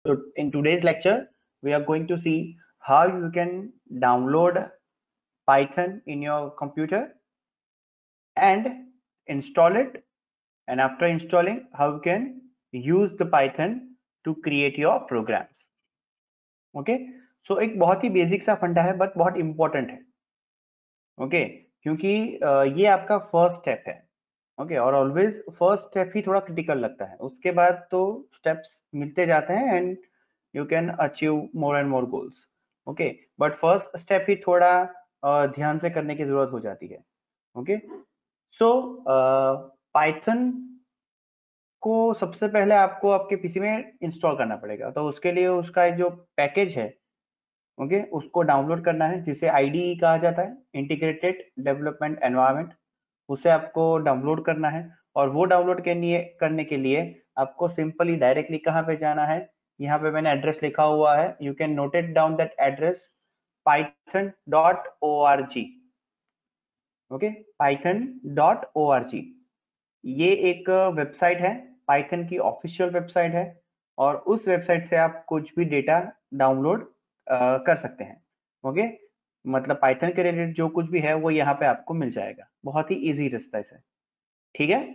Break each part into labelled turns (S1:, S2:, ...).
S1: So in today's lecture, we are going to see how you can download Python in your computer and install it. And after installing, how you can use the Python to create your programs. Okay, so एक बहुत ही basic सा फंडा है but बहुत important है. Okay, क्योंकि ये आपका फर्स्ट स्टेप है. ओके, और ऑलवेज फर्स्ट स्टेप ही थोड़ा क्रिटिकल लगता है. उसके बाद तो स्टेप्स मिलते जाते हैं and you can achieve more and more goals. Okay, but first step ही थोड़ा ध्यान से करने की जरूरत हो जाती है. ओके, सो पाइथन को सबसे पहले आपको आपके पीसी में इंस्टॉल करना पड़ेगा. तो उसके लिए उसका एक जो पैकेज है, ओके, उसको डाउनलोड करना है, जिसे आईडीई कहा जाता है, इंटीग्रेटेड डेवलपमेंट एनवायरनमेंट. उसे आपको डाउनलोड करना है. और वो डाउनलोड करने के लिए आपको सिंपली डायरेक्टली कहाँ पे जाना है, यहाँ पे मैंने एड्रेस लिखा हुआ है. You can note it down that address, python.org. Okay, python.org. ये एक वेबसाइट है, पाइथन की ऑफिशियल वेबसाइट है. और उस वेबसाइट से आप कुछ भी डेटा डाउनलोड कर सकते हैं. ओके, मतलब पाइथन के रिलेटेड जो कुछ भी है वो यहाँ पे आपको मिल जाएगा. बहुत ही इजी रास्ता है. ठीक है,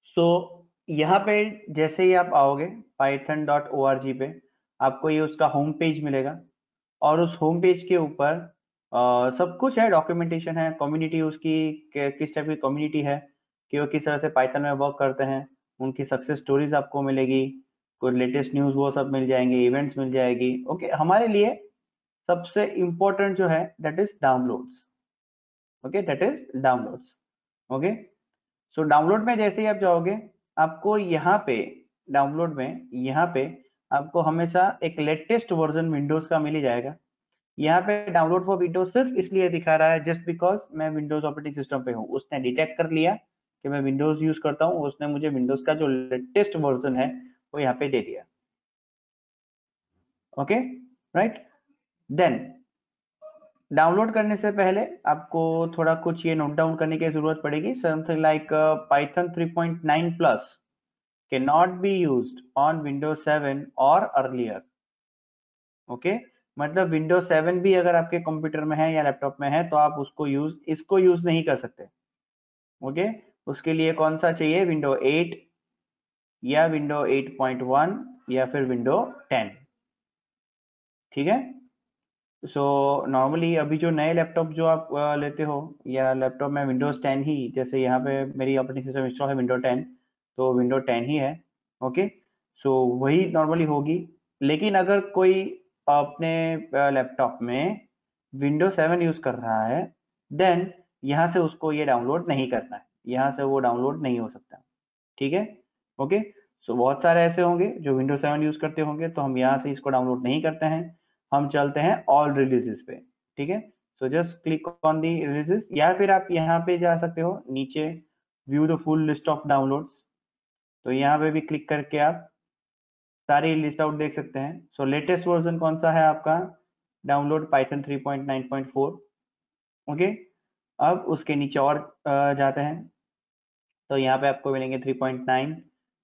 S1: सो यहाँ पे जैसे ही आप आओगे python.org पे, आपको ये उसका होम पेज मिलेगा. और उस होम पेज के ऊपर सब कुछ है, डॉक्यूमेंटेशन है, कम्युनिटी उसकी किस टाइप की कम्युनिटी है, कि वो किस तरह से पाइथन में वर्क करते हैं, उनकी सक्सेस स्टोरीज आपको मिलेगी, कोई लेटेस्ट न्यूज वो सब मिल जाएंगे, इवेंट्स मिल जाएगी. ओके, हमारे लिए सबसे इम्पोर्टेंट जो है that is downloads. Okay, that is downloads. Okay, so download में जैसे ही आप जाओगे, आपको यहाँ पे डाउनलोड में यहाँ पे आपको हमेशा एक लेटेस्ट वर्जन विंडोज का मिल ही जाएगा. यहाँ पे डाउनलोड फॉर विंडोज सिर्फ इसलिए दिखा रहा है जस्ट बिकॉज मैं विंडोज ऑपरेटिंग सिस्टम पे हूँ. उसने डिटेक्ट कर लिया कि मैं विंडोज यूज करता हूँ, उसने मुझे विंडोज का जो लेटेस्ट वर्जन है वो यहाँ पे दे दिया. Okay, right. देन डाउनलोड करने से पहले आपको थोड़ा कुछ ये नोट डाउन करने की जरूरत पड़ेगी. Something like Python 3.9 plus cannot be used on Windows 7 or earlier. Okay, मतलब Windows 7 भी अगर आपके कंप्यूटर में है या लैपटॉप में है तो आप इसको यूज नहीं कर सकते. ओके, उसके लिए कौन सा चाहिए, विंडो 8 या विंडो 8.1 या फिर विंडो 10. ठीक है, सो नॉर्मली अभी जो नए लैपटॉप जो आप लेते हो या लैपटॉप में विंडोज 10 ही, जैसे यहाँ पे मेरी ऑपरेटिंग सिस्टम इंस्टॉल है विंडो 10, तो विंडो 10 ही है. ओके, सो वही नॉर्मली होगी. लेकिन अगर कोई अपने लैपटॉप में विंडो 7 यूज कर रहा है, देन यहाँ से उसको ये डाउनलोड नहीं करना है, यहाँ से वो डाउनलोड नहीं हो सकता. ठीक है, ओके, सो बहुत सारे ऐसे होंगे जो विंडो 7 यूज करते होंगे, तो हम यहाँ से इसको डाउनलोड नहीं करते हैं, हम चलते हैं ऑल रिलीजेस पे. ठीक है, so just click on the releases, या फिर आप यहाँ पे जा सकते हो नीचे, view the full list of downloads. तो यहाँ पे भी क्लिक करके आप सारी लिस्ट आउट देख सकते हैं. सो लेटेस्ट वर्जन कौन सा है आपका, डाउनलोड पाइथन 3.9.4. ओके, अब उसके नीचे और जाते हैं, तो यहाँ पे आपको मिलेंगे 3.9,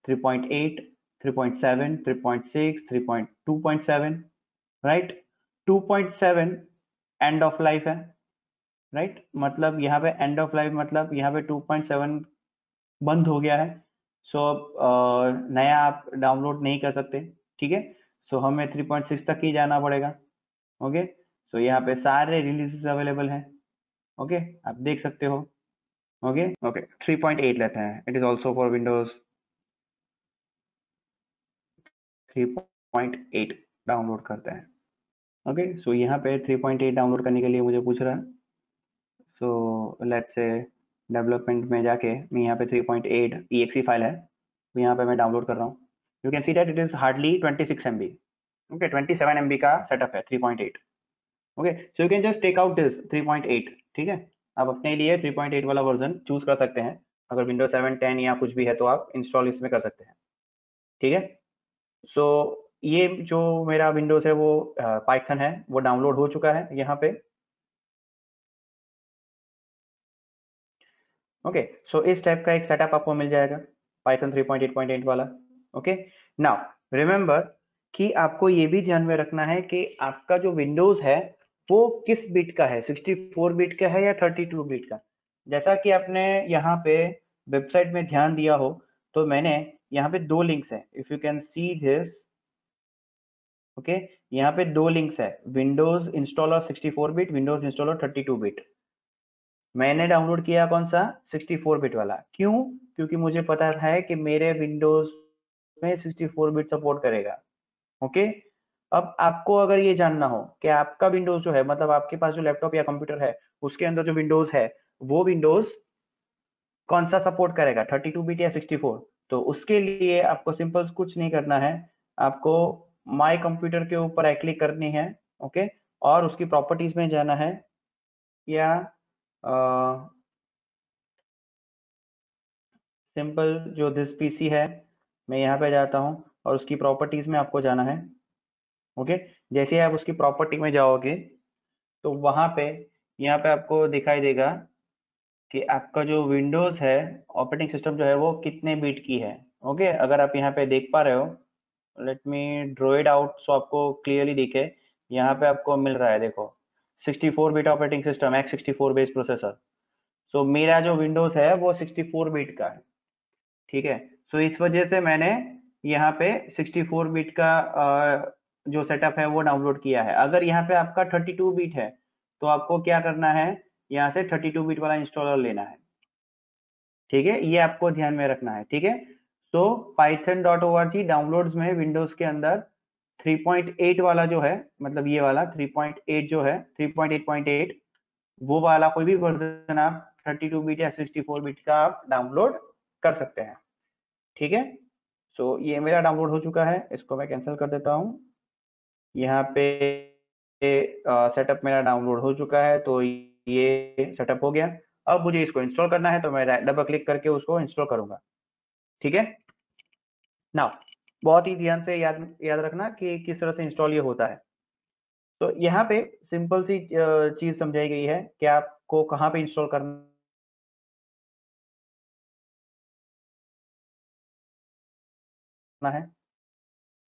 S1: 3.8, 3.7, 3.6, 3.2.7. राइट, 2.7 एंड ऑफ लाइफ है. राइट, मतलब यहाँ पे एंड ऑफ लाइफ मतलब यहाँ पे 2.7 बंद हो गया है. सो नया आप डाउनलोड नहीं कर सकते. ठीक है, सो हमें 3.6 तक ही जाना पड़ेगा. ओके, सो यहाँ पे सारे रिलीजेस अवेलेबल हैं. ओके, आप देख सकते हो. ओके, 3.8 लेते हैं, it is also for Windows 3.8 download करते हैं. ओके, सो यहाँ पे 3.8 डाउनलोड करने के लिए मुझे पूछ रहा है. सो लेट्स से डेवलपमेंट में जाके मैं यहाँ पे 3.8 exe फाइल है, तो यहाँ पे मैं डाउनलोड कर रहा हूँ. You can see that it is hardly 26 MB. Okay, 27 MB का सेटअप है 3.8. Okay, so you can just take out this 3.8. ठीक है, आप अपने लिए 3.8 वाला वर्जन चूज कर सकते हैं. अगर विंडोज 7, 10 या कुछ भी है तो आप इंस्टॉल इसमें कर सकते हैं. ठीक है, सो ये जो मेरा विंडोज है वो पाइथन है, वो डाउनलोड हो चुका है यहाँ पे. ओके, सो इस टाइप का एक सेटअप आपको मिल जाएगा पाइथन 3.8.8 वाला. ओके, नाउ रिमेंबर कि आपको ये भी ध्यान में रखना है कि आपका जो विंडोज है वो किस बिट का है, 64 बिट का है या 32 बिट का। जैसा कि आपने यहाँ पे वेबसाइट में ध्यान दिया हो, तो मैंने यहाँ पे दो लिंक्स है, if you can see this, okay. यहाँ पे दो लिंक्स है, Windows installer 64 bit, Windows installer 32 bit. मैंने डाउनलोड किया कौन सा, 64 बिट वाला। क्यों? क्योंकि मुझे पता है कि मेरे विंडोज में 64 बिट सपोर्ट करेगा, ओके। अब आपको अगर ये जानना हो कि आपका विंडोज जो है, मतलब आपके पास जो लैपटॉप या कंप्यूटर है उसके अंदर जो विंडोज है वो विंडोज कौन सा सपोर्ट करेगा, 32 बिट या 64, तो उसके लिए आपको सिंपल कुछ नहीं करना है। आपको माय कंप्यूटर के ऊपर राइट क्लिक करनी है, ओके, और उसकी प्रॉपर्टीज में जाना है, या सिंपल जो दिस पीसी है, मैं यहाँ पे जाता हूँ और उसकी प्रॉपर्टीज में आपको जाना है, ओके। जैसे ही आप उसकी प्रॉपर्टी में जाओगे तो वहां पे, यहाँ पे आपको दिखाई देगा कि आपका जो विंडोज है, ऑपरेटिंग सिस्टम जो है वो कितने बीट की है, ओके। अगर आप यहाँ पे देख पा रहे हो, let me draw it out so आपको क्लियरली दिखे। यहाँ पे आपको मिल रहा है, देखो, 64 bit operating system, x64 base processor. So मेरा जो विंडोज है वो 64 बिट का है, ठीक है। सो इस वजह से मैंने यहाँ पे 64 बिट का जो सेटअप है वो डाउनलोड किया है। अगर यहाँ पे आपका 32 बिट है तो आपको क्या करना है, यहाँ से 32 बिट वाला इंस्टॉलर लेना है, ठीक है। ये आपको ध्यान में रखना है, ठीक है। तो python.org डाउनलोड्स में विंडोज के अंदर 3.8 वाला जो है, मतलब ये वाला 3.8 जो है, 3.8.8, वो वाला कोई भी वर्जन आप 32 बिट या 64 बिट का आप डाउनलोड कर सकते हैं, ठीक है। सो ये मेरा डाउनलोड हो चुका है, इसको मैं कैंसिल कर देता हूँ। यहाँ पे सेटअप मेरा डाउनलोड हो चुका है, तो ये सेटअप हो गया। अब मुझे इसको इंस्टॉल करना है, तो मैं डबल क्लिक करके उसको इंस्टॉल करूंगा, ठीक है। नाउ बहुत ही ध्यान से याद याद रखना कि किस तरह से इंस्टॉल ये होता है। तो यहाँ पे सिंपल सी चीज समझाई गई है कि आपको कहाँ पे इंस्टॉल करना है।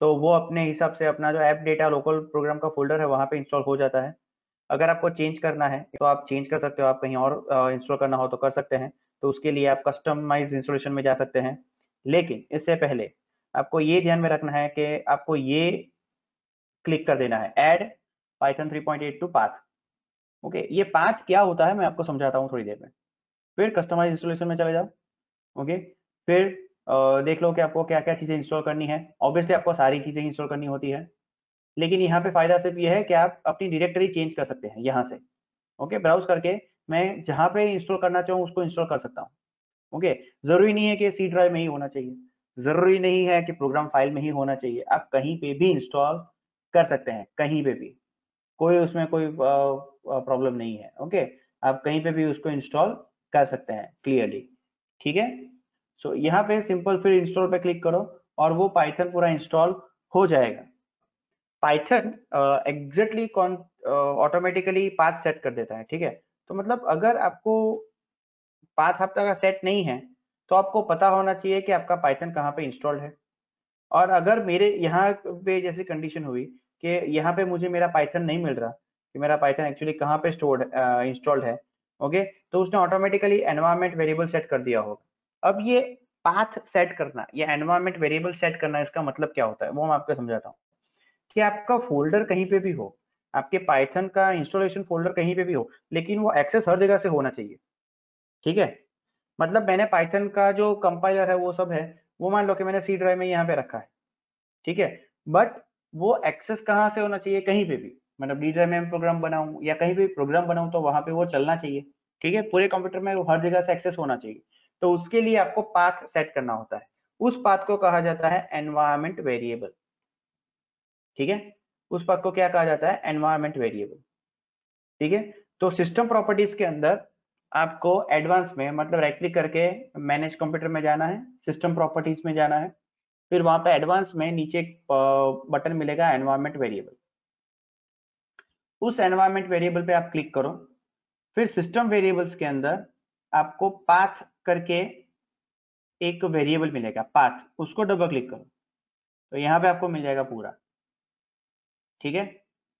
S1: तो वो अपने हिसाब से अपना जो ऐप डेटा लोकल प्रोग्राम का फोल्डर है वहाँ पे इंस्टॉल हो जाता है। अगर आपको चेंज करना है तो आप चेंज कर सकते हो, आप कहीं और इंस्टॉल करना हो तो कर सकते हैं। तो उसके लिए आप कस्टमाइज इंस्टॉलेशन में जा सकते हैं। लेकिन इससे पहले आपको ये ध्यान में रखना है कि आपको ये क्लिक कर देना है, add Python 3.8 to path, okay. ये पाथ क्या होता है मैं आपको समझाता हूँ थोड़ी देर में। फिर कस्टमाइज इंस्टॉलेशन में चले जाओ, ओके। फिर देख लो कि आपको क्या क्या चीजें इंस्टॉल करनी है। ऑब्वियसली आपको सारी चीजें इंस्टॉल करनी होती है, लेकिन यहाँ पे फायदा सिर्फ ये है कि आप अपनी डायरेक्टरी चेंज कर सकते हैं यहाँ से, ओके। ब्राउज करके मैं जहाँ पे इंस्टॉल करना चाहूँ उसको इंस्टॉल कर सकता हूँ, ओके। जरूरी नहीं है कि सी ड्राइव में ही होना चाहिए, जरूरी नहीं है कि प्रोग्राम फाइल में ही होना चाहिए, आप कहीं पे भी इंस्टॉल कर सकते हैं, कहीं पे भी, कोई उसमें कोई प्रॉब्लम नहीं है, ओके। आप कहीं पे भी उसको इंस्टॉल कर सकते हैं क्लियरली, ठीक है। सो यहाँ पे सिंपल फिर इंस्टॉल पे क्लिक करो और वो पाइथन पूरा इंस्टॉल हो जाएगा। पाइथन एग्जैक्टली कौन ऑटोमेटिकली पाथ सेट कर देता है, ठीक है। तो मतलब अगर आपको पाथ आपका का सेट नहीं है तो आपको पता होना चाहिए कि आपका पाइथन कहाँ पे इंस्टॉल्ड है। और अगर मेरे यहाँ पे जैसी कंडीशन हुई कि यहाँ पे मुझे मेरा पाइथन नहीं मिल रहा कि मेरा पाइथन एक्चुअली कहाँ पे स्टोर्ड इंस्टॉल्ड है, ओके, तो उसने ऑटोमेटिकली एनवायरमेंट वेरिएबल सेट कर दिया होगा। अब ये पाथ सेट करना या एनवायरमेंट वेरिएबल सेट करना, इसका मतलब क्या होता है वो मैं आपको समझाता हूँ। कि आपका फोल्डर कहीं पे भी हो, आपके पाइथन का इंस्टॉलेशन फोल्डर कहीं पे भी हो, लेकिन वो एक्सेस हर जगह से होना चाहिए, ठीक है। मतलब मैंने पाइथन का जो कंपाइलर है वो सब है, वो मान लो कि मैंने सी ड्राइव में यहाँ पे रखा है, ठीक है। बट वो एक्सेस कहाँ से होना चाहिए, कहीं पे भी, मतलब डी ड्राइव में प्रोग्राम बनाऊं या कहीं भी प्रोग्राम बनाऊं तो वहां पे वो चलना चाहिए, ठीक है। पूरे कंप्यूटर में वो हर जगह से एक्सेस होना चाहिए। तो उसके लिए आपको पाथ सेट करना होता है, उस पाथ को कहा जाता है एनवायरमेंट वेरिएबल, ठीक है। उस पाथ को क्या कहा जाता है, एनवायरमेंट वेरिएबल, ठीक है। तो सिस्टम प्रॉपर्टीज के अंदर आपको एडवांस में, मतलब राइट क्लिक करके मैनेज कंप्यूटर में जाना है, सिस्टम प्रॉपर्टीज में जाना है, फिर वहां पे एडवांस में नीचे एक बटन मिलेगा एनवायरमेंट वेरिएबल, उस एनवायरमेंट वेरिएबल पे आप क्लिक करो। फिर सिस्टम वेरिएबल्स के अंदर आपको पाथ करके एक वेरिएबल मिलेगा पाथ, उसको डबल क्लिक करो। तो यहाँ पे आपको मिल जाएगा पूरा। ठीक है,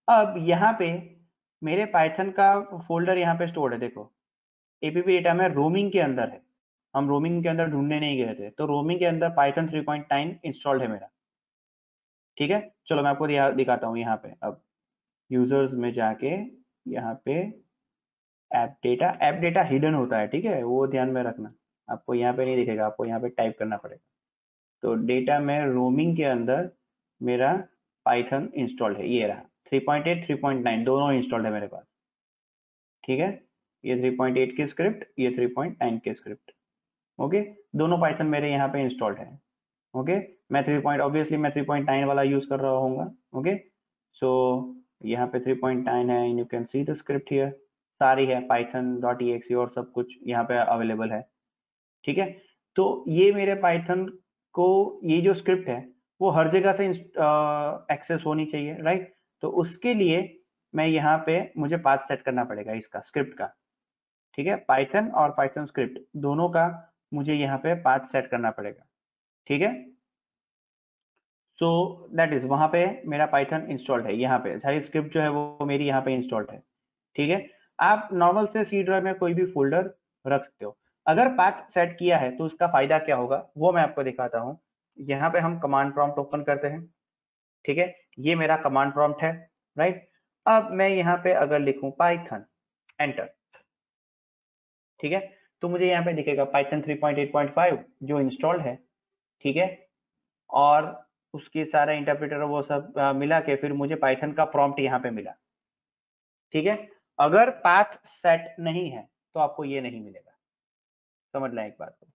S1: अब यहाँ पे मेरे पाइथन का फोल्डर यहाँ पे स्टोर्ड है, देखो एपीपी डेटा में रोमिंग के अंदर है, हम रोमिंग के अंदर ढूंढने नहीं गए थे, तो रोमिंग के अंदर पाइथन 3.9 इंस्टॉल्ड है मेरा। ठीक है, चलो मैं आपको दिखाता हूँ यहाँ पे। अब यूजर्स में जाके यहाँ पे ऐप डेटा हिडन होता है, ठीक है, वो ध्यान में रखना, आपको यहाँ पे नहीं दिखेगा, आपको यहाँ पे टाइप करना पड़ेगा। तो डेटा में रोमिंग के अंदर मेरा पाइथन इंस्टॉल्ड है, ये रहा 3.8 3.9 दोनों इंस्टॉल्ड है मेरे पास। ठीक है, ये 3.8 की स्क्रिप्ट, ये 3.9 की स्क्रिप्ट। ओके, दोनों पाइथन मेरे यहाँ पे इंस्टॉल्ड है। ओके, मैं ऑब्वियसली मैं 3.9 वाला यूज कर रहा हूँ। ओके, सो यहाँ पे 3.9 है, you can see the script here, सारी है python.exe और सब कुछ यहाँ पे अवेलेबल है। ठीक है, तो ये मेरे पाइथन को, ये जो स्क्रिप्ट है वो हर जगह से एक्सेस होनी चाहिए, राइट। तो उसके लिए मैं यहाँ पे मुझे पाथ सेट करना पड़ेगा इसका, स्क्रिप्ट का। ठीक है, पाइथन और पाइथन स्क्रिप्ट दोनों का मुझे यहाँ पे पाथ सेट करना पड़ेगा। ठीक है, सो दैट इज, वहां पे मेरा पाइथन इंस्टॉल्ड है, यहाँ पे सारी स्क्रिप्ट जो है वो मेरी यहाँ पे इंस्टॉल्ड है। ठीक है, आप नॉर्मल से सी ड्राइव में कोई भी फोल्डर रख सकते हो। अगर पाथ सेट किया है तो उसका फायदा क्या होगा वो मैं आपको दिखाता हूँ। यहाँ पे हम कमांड प्रॉम्प्ट ओपन करते हैं। ठीक है, ये मेरा कमांड प्रॉम्प्ट है, राइट। अब मैं यहाँ पे अगर लिखूं पाइथन, एंटर, ठीक है, तो मुझे यहाँ पे दिखेगा पाइथन 3.8.5 जो इंस्टॉल्ड है। ठीक है, और उसके सारा इंटरप्रेटर वो सब मिला के फिर मुझे पाइथन का प्रॉम्प्ट यहाँ पे मिला। ठीक है, अगर पाथ सेट नहीं है तो आपको ये नहीं मिलेगा, समझ लें एक बात को।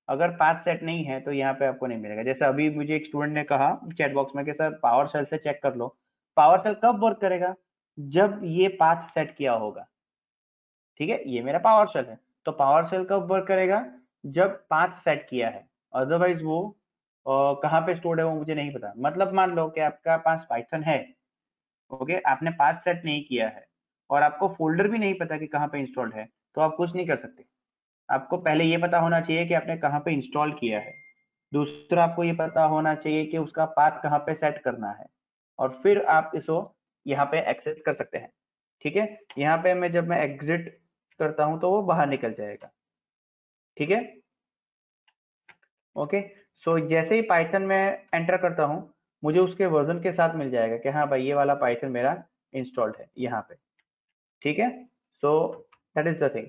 S1: अगर पाथ सेट नहीं है तो यहाँ पे आपको नहीं मिलेगा। जैसे अभी मुझे एक स्टूडेंट ने कहा चैट बॉक्स में कि सर पावर सेल से चेक कर लो, पावर सेल कब वर्क करेगा, जब ये पाथ सेट किया होगा। ठीक है, ये मेरा पावर सेल है, तो पावर सेल कब वर्क करेगा, जब पाथ सेट किया है। अदरवाइज वो कहाँ पे स्टोर्ड है वो मुझे नहीं पता। मतलब मान लो कि आपका पास पाइथन है, ओके, आपने पाथ सेट नहीं किया है और आपको फोल्डर भी नहीं पता कि कहाँ पे इंस्टॉल्ड है, तो आप कुछ नहीं कर सकते। आपको पहले ये पता होना चाहिए कि आपने कहाँ पे इंस्टॉल किया है। दूसरा, आपको ये पता होना चाहिए कि उसका पाथ कहाँ पे सेट करना है, और फिर आप इसको यहाँ पे एक्सेस कर सकते हैं। ठीक है, यहाँ पे मैं जब मैं एग्जिट करता हूँ तो वो बाहर निकल जाएगा। ठीक है, ओके, सो जैसे ही पाइथन में एंटर करता हूँ मुझे उसके वर्जन के साथ मिल जाएगा कि हाँ भाई ये वाला पाइथन मेरा इंस्टॉल्ड है यहाँ पे। ठीक है, so that is the thing.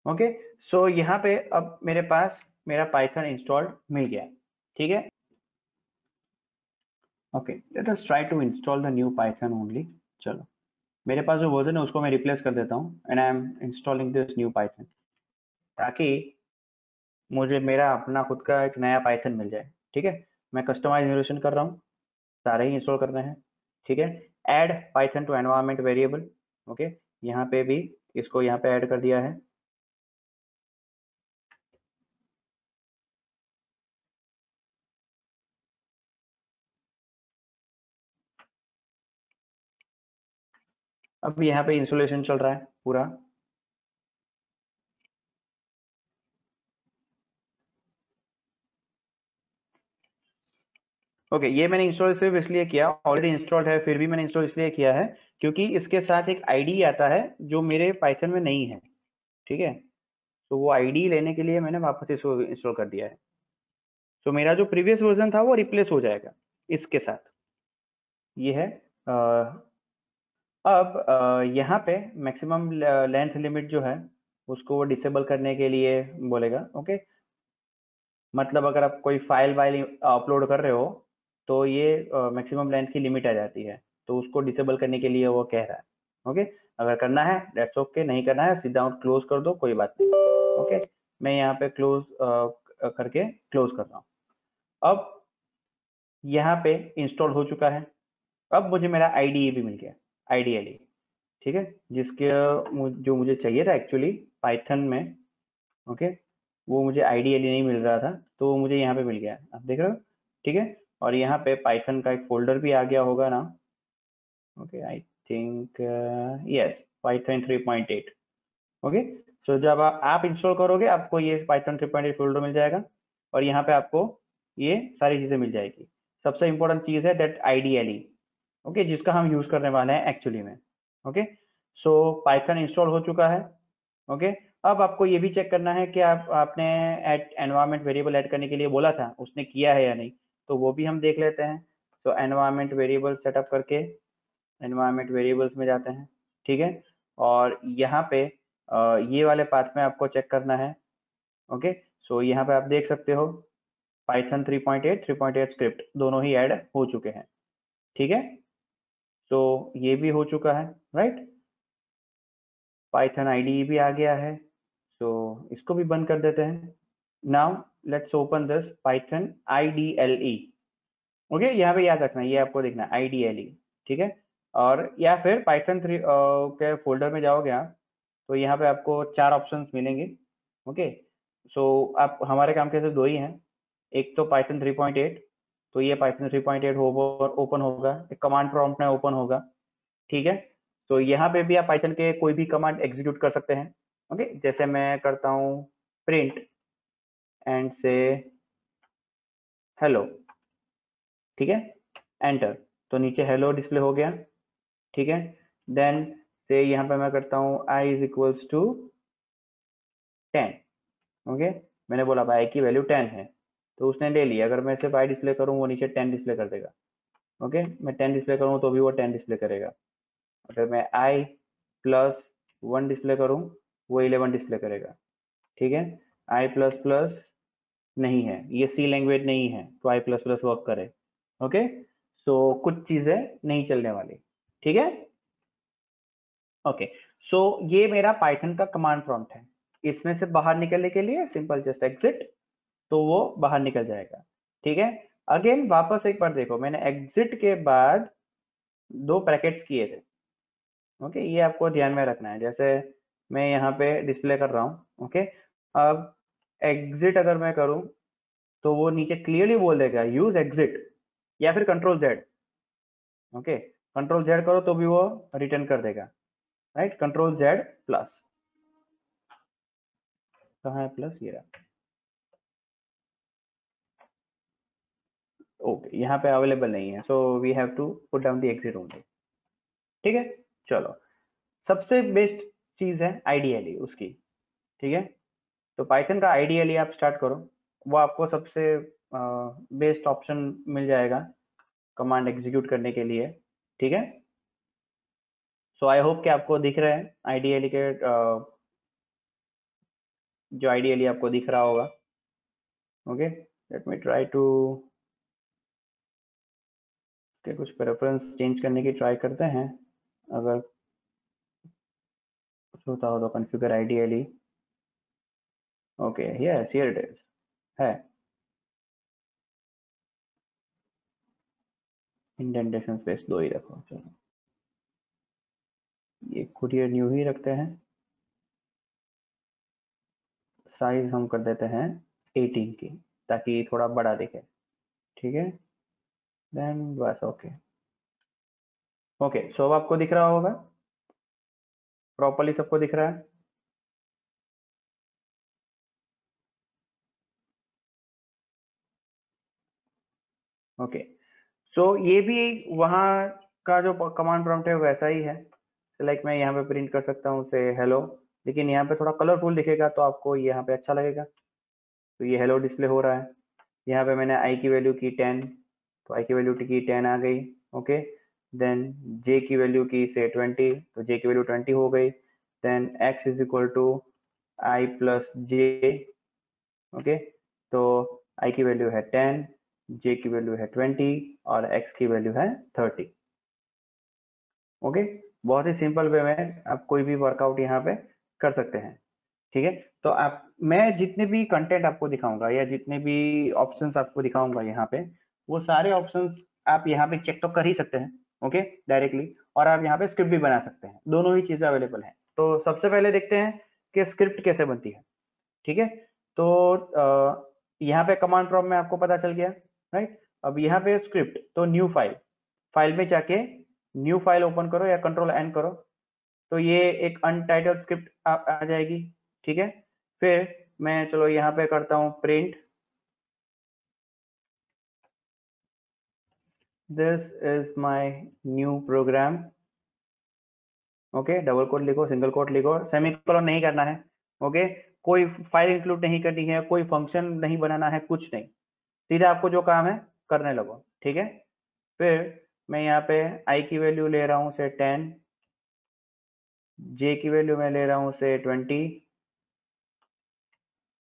S1: Okay, so यहाँ पे अब मेरे पास मेरा पाइथन इंस्टॉल्ड मिल गया। ठीक है, okay, let us try to install the new Python only. चलो, मेरे पास जो वर्जन है उसको मैं रिप्लेस कर देता हूँ, and I am installing this new Python, ताकि मुझे मेरा अपना खुद का एक नया पाइथन मिल जाए। ठीक है, मैं कस्टमाइज इंस्टॉलेशन कर रहा हूँ, सारे ही इंस्टॉल करने हैं। ठीक है, add Python to environment variable. Okay, यहाँ पे भी इसको यहाँ पे ऐड कर दिया है। अब यहाँ पे इंस्टॉलेशन चल रहा है पूरा। ओके, ये मैंने इंस्टॉल सिर्फ इसलिए किया, ऑलरेडी इंस्टॉल्ड है, फिर भी मैंने इंस्टॉल इसलिए किया है क्योंकि इसके साथ एक आईडी आता है जो मेरे पाइथन में नहीं है। ठीक है, तो वो आईडी लेने के लिए मैंने वापस इसको इंस्टॉल कर दिया है। तो मेरा जो प्रीवियस वर्जन था वो रिप्लेस हो जाएगा इसके साथ। ये है अब यहाँ पे मैक्सिमम लेंथ लिमिट जो है उसको वो डिसेबल करने के लिए बोलेगा। ओके, मतलब अगर आप कोई फाइल वाइल अपलोड कर रहे हो तो ये मैक्सिमम लेंथ की लिमिट आ जाती है, तो उसको डिसेबल करने के लिए वो कह रहा है। ओके, अगर करना है दैट्स ओके, नहीं करना है सीधा आउट क्लोज कर दो, कोई बात नहीं। ओके, मैं यहाँ पे क्लोज करके क्लोज कर रहा हूँ। अब यहाँ पे इंस्टॉल हो चुका है। अब मुझे मेरा आईडीई भी मिल गया, आइडियली। ठीक है, जिसके जो मुझे चाहिए था एक्चुअली पाइथन में। ओके, वो मुझे आइडियली नहीं मिल रहा था, तो वो मुझे यहाँ पे मिल गया, आप देख रहे हो। ठीक है, और यहाँ पे पाइथन का एक फोल्डर भी आ गया होगा ना। Okay, I think yes, Python 3.8। Okay, so जब आप इंस्टॉल करोगे आपको ये पाइथन 3.8 फोल्डर मिल जाएगा, और यहाँ पे आपको ये सारी चीजें मिल जाएगी। सबसे इंपॉर्टेंट चीज है दैट आईडीएलई, ओके, जिसका हम यूज करने वाले हैं एक्चुअली में। ओके, सो पाइथन इंस्टॉल हो चुका है। ओके, अब आपको ये भी चेक करना है कि आपने ऐड एनवायरमेंट वेरिएबल ऐड करने के लिए बोला था, उसने किया है या नहीं, तो वो भी हम देख लेते हैं। तो एनवायरमेंट वेरिएबल सेटअप करके एनवायरमेंट वेरिएबल्स में जाते हैं, ठीक है, और यहाँ पे ये वाले पाथ में आपको चेक करना है। ओके, सो यहाँ पे आप देख सकते हो पाइथन 3.8 3.8 स्क्रिप्ट दोनों ही ऐड हो चुके हैं, ठीक है। तो ये भी हो चुका है, राइट। पाइथन आईडी भी आ गया है, तो इसको भी बंद कर देते हैं। Now let's open this Python IDLE। Okay, यहाँ पे याद रखना, ये आपको देखना IDLE, ठीक है। और या फिर पाइथन 3 के फोल्डर में जाओगे आप, तो यहाँ पे आपको 4 ऑप्शंस मिलेंगे। ओके, सो आप हमारे काम के दो ही हैं, एक तो पाइथन 3.8, तो ये पाइथन 3.8 ओपन होगा, एक कमांड प्रॉम्प्ट में ओपन होगा, ठीक है। तो यहाँ पे भी आप पाइथन के कोई भी कमांड एग्जीक्यूट कर सकते हैं। ओके, जैसे मैं करता हूँ प्रिंट एंड से हेलो, ठीक है, एंटर, तो नीचे हेलो डिस्प्ले हो गया, ठीक है। देन से यहाँ पे मैं करता हूँ i is equals to 10। Okay, मैंने बोला भाई i की वैल्यू 10 है, तो उसने ले लिया। अगर मैं सिर्फ i डिस्प्ले करूँ, वो नीचे 10 डिस्प्ले कर देगा। ओके, मैं 10 डिस्प्ले करूँ तो भी वो 10 डिस्प्ले करेगा। अगर मैं i प्लस 1 डिस्प्ले करूँ, वो 11 डिस्प्ले करेगा, ठीक है। i प्लस प्लस नहीं है, ये सी लैंग्वेज नहीं है, तो i प्लस प्लस वर्क करे। ओके, सो कुछ चीजें नहीं चलने वाली, ठीक है। ओके, सो ये मेरा पाइथन का कमांड प्रॉम्प्ट है। इसमें से बाहर निकलने के लिए सिंपल जस्ट एग्जिट, तो वो बाहर निकल जाएगा, ठीक है। अगेन वापस एक बार देखो, मैंने एग्जिट के बाद 2 ब्रैकेट्स किए थे। ओके, ये आपको ध्यान में रखना है। जैसे मैं यहाँ पे डिस्प्ले कर रहा हूँ, ओके, अब एग्जिट अगर मैं करूँ, तो वो नीचे क्लियरली बोल देगा यूज एग्जिट, या फिर control Z. Okay, control Z करो तो भी वो रिटर्न कर देगा, राइट। कंट्रोल जेड प्लस, कहाँ है प्लस, ये रहा। ओके, यहाँ पे अवेलेबल नहीं है, so we have to put down the exit only, ठीक है। चलो, सबसे बेस्ट चीज है आइडियली उसकी, ठीक है। तो पाइथन का आइडियली आप स्टार्ट करो, वो आपको सबसे बेस्ट ऑप्शन मिल जाएगा कमांड एग्जीक्यूट करने के लिए, ठीक है। सो आई होप कि आपको दिख रहे हैं आइडियली के जो आइडियली आपको दिख रहा होगा। Okay, let me try to के कुछ प्रेफरेंस चेंज करने की ट्राई करते हैं, अगर कुछ होता हो तो। Configure ideally, okay, yes here it is, है। इंडेंटेशन स्पेस 2 ही रखो, चलो ये कुरियर न्यू ही रखते हैं। साइज हम कर देते हैं 18 की, ताकि थोड़ा बड़ा दिखे, ठीक है। देन बस, ओके। ओके, सो अब आपको दिख रहा होगा, प्रॉपर्ली सबको दिख रहा है। ओके, सो ये भी वहाँ का जो कमांड प्रॉम्प्ट है वैसा ही है। लाइक मैं यहाँ पे प्रिंट कर सकता हूँ से हेलो, लेकिन यहाँ पे थोड़ा कलरफुल दिखेगा तो आपको यहाँ पे अच्छा लगेगा। तो ये हेलो डिस्प्ले हो रहा है। यहाँ पे मैंने आई की वैल्यू की 10, तो आई की वैल्यू की 10 आ गई, ओके। देन जे की वैल्यू की से 20, तो जे की वैल्यू 20 हो गई। Then x is equal to i plus j, okay. तो आई की वैल्यू है 10, जे की वैल्यू है 20 और एक्स की वैल्यू है 30। ओके, बहुत ही सिंपल वे में आप कोई भी वर्कआउट यहाँ पे कर सकते हैं, ठीक है। तो आप, मैं जितने भी कंटेंट आपको दिखाऊंगा या जितने भी ऑप्शंस आपको दिखाऊंगा यहाँ पे, वो सारे ऑप्शंस आप यहाँ पे चेक तो कर ही सकते हैं, ओके, डायरेक्टली। और आप यहाँ पे स्क्रिप्ट भी बना सकते हैं, दोनों ही चीजें अवेलेबल हैं। तो सबसे पहले देखते हैं कि स्क्रिप्ट कैसे बनती है, ठीक है। तो यहाँ पे कमांड प्रॉम्प्ट में आपको पता चल गया, राइट। अब यहाँ पे स्क्रिप्ट, तो न्यू फाइल, फाइल में जाके न्यू फाइल ओपन करो या कंट्रोल एन करो, तो ये एक अनटाइटल्ड स्क्रिप्ट आ जाएगी, ठीक है। फिर मैं चलो यहाँ पे करता हूँ print this is my new program. Okay, double quote लिखो, सिंगल कोट लिखो, सेमीकोलन नहीं करना है। ओके, कोई फाइल इंक्लूड नहीं करनी है, कोई फंक्शन नहीं बनाना है, कुछ नहीं, सीधा आपको जो काम है करने लगो। ठीक है, फिर मैं यहाँ पे आई की वैल्यू ले रहा हूँ से 10, जे की वैल्यू मैं ले रहा हूँ से 20।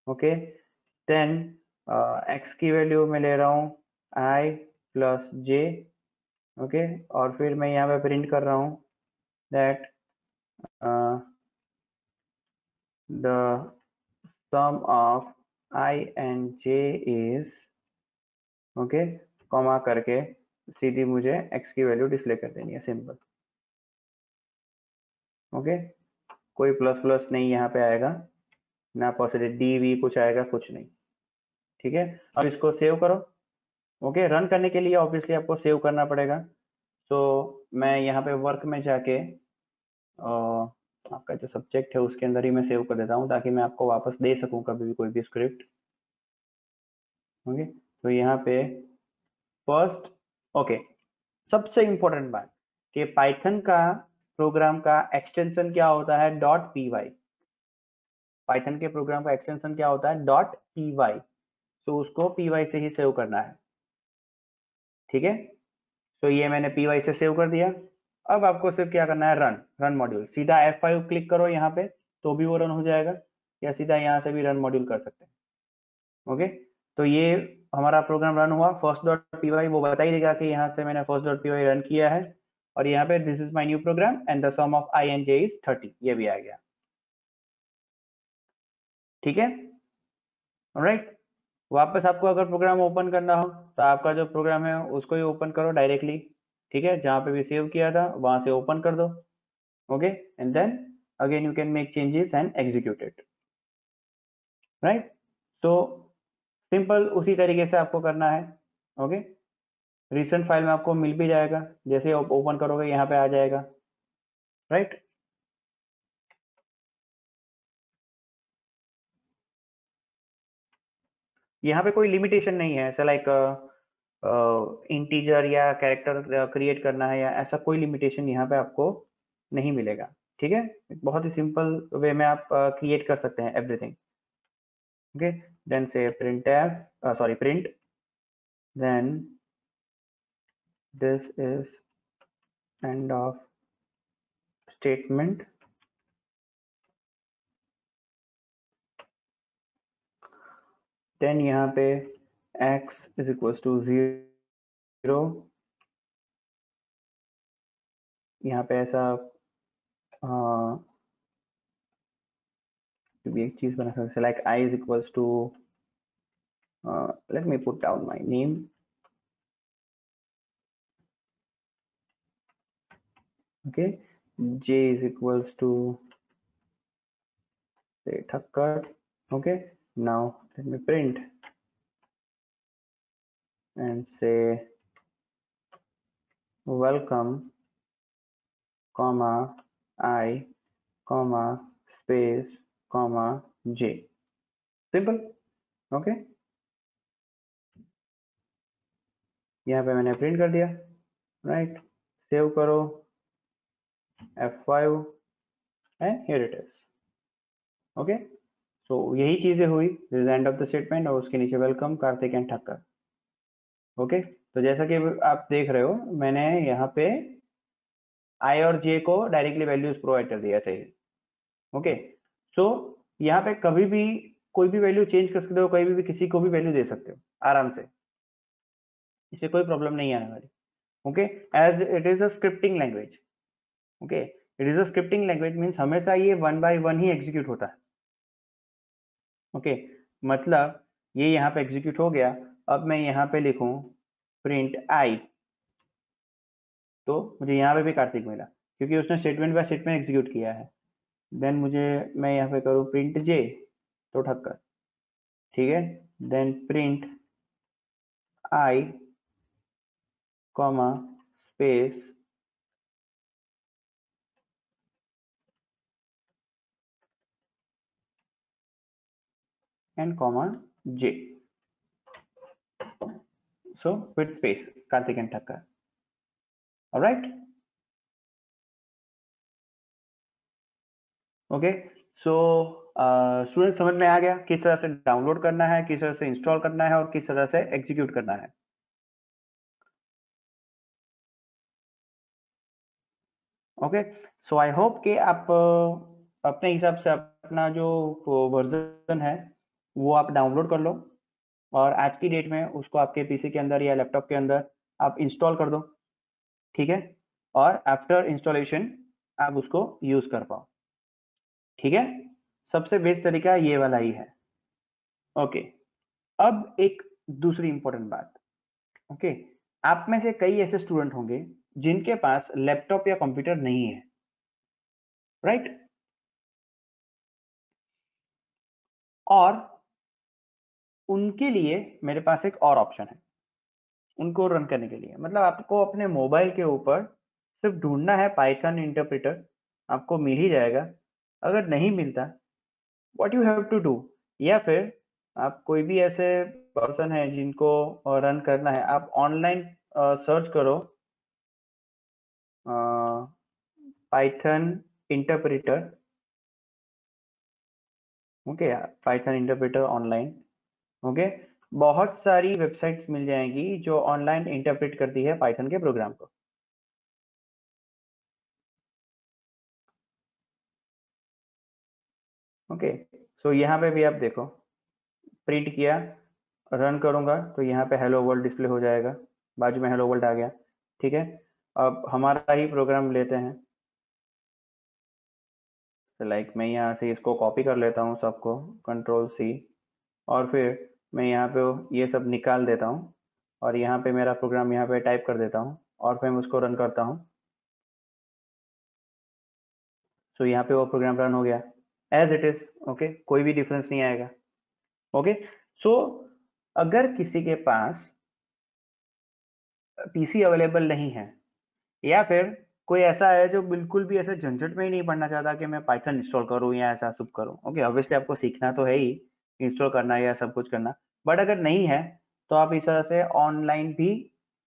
S1: ओके, देन एक्स की वैल्यू मैं ले रहा हूँ आई प्लस जे। ओके, और फिर मैं यहाँ पे प्रिंट कर रहा हूँ that the sum of i and j is, okay, comma करके सीधी मुझे एक्स की वैल्यू डिस्प्ले कर देनी है, सिंपल। ओके, कोई प्लस प्लस नहीं यहाँ पे आएगा, ना परसेंटेज डी वी कुछ आएगा, कुछ नहीं। ठीक है, अब इसको सेव करो। ओके, रन करने के लिए ऑब्वियसली आपको सेव करना पड़ेगा। तो मैं यहाँ पे वर्क में जाके आपका जो सब्जेक्ट है उसके अंदर ही मैं सेव कर देता हूँ, ताकि मैं आपको वापस दे सकूँ कभी भी कोई भी स्क्रिप्ट। ओके, तो यहाँ पे फर्स्ट, ओके, सबसे इंपॉर्टेंट बात कि पाइथन का प्रोग्राम का एक्सटेंशन क्या होता है, डॉट पी वाई। पाइथन के प्रोग्राम का एक्सटेंशन क्या होता है, डॉट पी वाई। तो उसको पी वाई से ही सेव करना है। ठीक है, तो ये मैंने पी वाई से सेव कर दिया। अब आपको सिर्फ क्या करना है, रन, रन मॉड्यूल, सीधा F5 क्लिक करो यहाँ पे तो भी वो रन हो जाएगा, या सीधा यहाँ से भी रन मॉड्यूल कर सकते हैं। ओके, तो ये हमारा प्रोग्राम रन हुआ। फर्स्ट डॉट पी वाई वो बता ही देगा कि यहाँ से मैंने first dot p y run किया है, और यहाँ पे this is my new program and the sum of i and j is 30, ये भी आ गया। ठीक है, ऑलराइट। वापस आपको अगर प्रोग्राम ओपन करना हो तो आपका जो प्रोग्राम है उसको ही ओपन करो डायरेक्टली। ठीक है, जहाँ पे भी सेव किया था वहां से ओपन कर दो। Okay, and then again you can make changes and execute it, right. तो सिंपल उसी तरीके से आपको करना है। ओके, रिसेंट फाइल में आपको मिल भी जाएगा, जैसे आप ओपन करोगे यहाँ पे आ जाएगा, राइट। यहाँ पे कोई लिमिटेशन नहीं है, ऐसा लाइक इंटीजर या कैरेक्टर क्रिएट करना है, या ऐसा कोई लिमिटेशन यहाँ पे आपको नहीं मिलेगा। ठीक है, बहुत ही सिंपल वे में आप क्रिएट कर सकते हैं एवरीथिंग। ओके, देन से print f, sorry print, then this is end of statement, then यहाँ पे x इज इक्वल टू 0, यहाँ पे ऐसा भी एक चीज बना सकते, like i is equals to, let me put down my name. Okay, j is equals to say Thakkar. Okay, now let me print and say welcome comma I comma space comma j, simple. Okay, यहाँ पे मैंने print कर दिया, right. Save करो, F5 and here it is. Okay, so यही चीजें हुई, this is end of the statement, और उसके नीचे welcome Kartik and Thakkar. Okay, तो जैसा कि आप देख रहे हो मैंने यहाँ पे आई और जे को डायरेक्टली वैल्यूज प्रोवाइड कर दिया, सही। ओके, सो यहाँ पे कभी भी कोई भी वैल्यू चेंज कर सकते हो, कभी भी किसी को भी वैल्यू दे सकते हो आराम से, इससे कोई प्रॉब्लम नहीं आने वाली। Okay, as it is a scripting language. Okay, it is a scripting language means हमेशा ये 1 बाय 1 ही एग्जीक्यूट होता है। ओके, मतलब ये यहाँ पे एग्जीक्यूट हो गया। अब मैं यहाँ पे लिखूं प्रिंट आई, तो मुझे यहाँ पे भी कार्तिक मिला, क्योंकि उसने स्टेटमेंट बाय स्टेटमेंट एग्जीक्यूट किया है। देन मुझे, मैं यहाँ पे करूँ प्रिंट जे, तो ठक्कर। ठीक है, then print i comma space and comma j, so with space Kartik and Thakkar. Alright, okay. So student समझ में आ गया किस तरह से डाउनलोड करना है, किस तरह से इंस्टॉल करना है और किस तरह से एग्जीक्यूट करना है। ओके, सो आई होप कि आप अपने हिसाब से अपना जो वर्जन है वो आप डाउनलोड कर लो और आज की डेट में उसको आपके पीसी के अंदर या लैपटॉप के अंदर आप इंस्टॉल कर दो, ठीक है। और आफ्टर इंस्टॉलेशन आप उसको यूज कर पाओ, ठीक है। सबसे बेस्ट तरीका ये वाला ही है। ओके, अब एक दूसरी इंपॉर्टेंट बात। ओके, आप में से कई ऐसे स्टूडेंट होंगे जिनके पास लैपटॉप या कंप्यूटर नहीं है, राइट। और उनके लिए मेरे पास एक और ऑप्शन है उनको रन करने के लिए। मतलब आपको अपने मोबाइल के ऊपर सिर्फ ढूंढना है पाइथन इंटरप्रेटर, आपको मिल ही जाएगा। अगर नहीं मिलता, what you have to do, या फिर आप कोई भी ऐसे पर्सन है जिनको रन करना है, आप ऑनलाइन सर्च करो Python interpreter. Okay, Python interpreter online. Okay, बहुत सारी वेबसाइट्स मिल जाएंगी जो ऑनलाइन इंटरप्रेट करती है पाइथन के प्रोग्राम को। ओके, सो यहाँ पे भी आप देखो, प्रिंट किया, रन करूंगा तो यहाँ पे हेलो वर्ल्ड डिस्प्ले हो जाएगा, बाजू में हेलो वर्ल्ड आ गया, ठीक है। अब हमारा ही प्रोग्राम लेते हैं, तो लाइक मैं यहाँ से इसको कॉपी कर लेता हूँ सबको, कंट्रोल सी, और फिर मैं यहाँ पे ये सब निकाल देता हूँ और यहाँ पे मेरा प्रोग्राम यहाँ पे टाइप कर देता हूँ और फिर मैं उसको रन करता हूँ। सो यहाँ पे वो प्रोग्राम रन हो गया एज इट इज। ओके, कोई भी डिफरेंस नहीं आएगा। ओके, सो अगर किसी के पास पीसी अवेलेबल नहीं है, या फिर कोई ऐसा है जो बिल्कुल भी ऐसे झंझट में ही नहीं पढ़ना चाहता कि मैं पाइथन इंस्टॉल करूं या ऐसा सब करूं, ओके, ऑब्वियसली आपको सीखना तो है ही, इंस्टॉल करना या सब कुछ करना। बट अगर नहीं है तो आप इस तरह से ऑनलाइन भी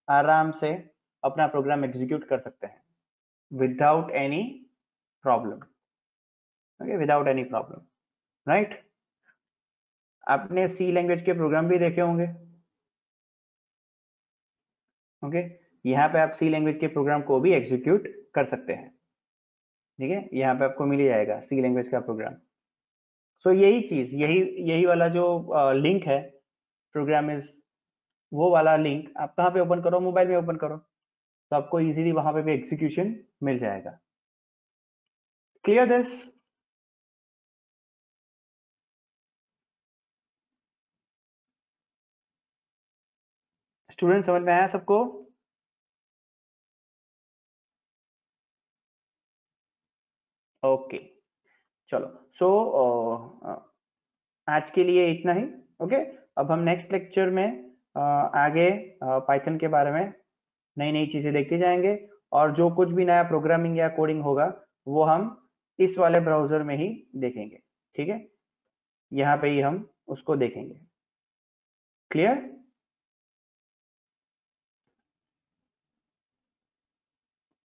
S1: आराम से अपना प्रोग्राम एग्जीक्यूट कर सकते हैं without any problem. Okay, without any problem, right. आपने सी लैंग्वेज के प्रोग्राम भी देखे होंगे। ओके, यहाँ पे आप सी लैंग्वेज के प्रोग्राम को भी एग्जीक्यूट कर सकते हैं, ठीक है। यहाँ पे आपको मिल ही जाएगा सी लैंग्वेज का प्रोग्राम। सो यही चीज, यही यही वाला जो लिंक है, प्रोग्राम इज, वो वाला लिंक आप कहाँ पे ओपन करो, मोबाइल में ओपन करो, तो आपको इजीली वहां पे भी एग्जीक्यूशन मिल जाएगा। Clear this? स्टूडेंट समझ में आया सबको? ओके, चलो। सो आज के लिए इतना ही। ओके, अब हम नेक्स्ट लेक्चर में आगे पाइथन के बारे में नई नई चीजें देखते जाएंगे, और जो कुछ भी नया प्रोग्रामिंग या कोडिंग होगा वो हम इस वाले ब्राउजर में ही देखेंगे, ठीक है। यहाँ पे ही हम उसको देखेंगे। क्लियर?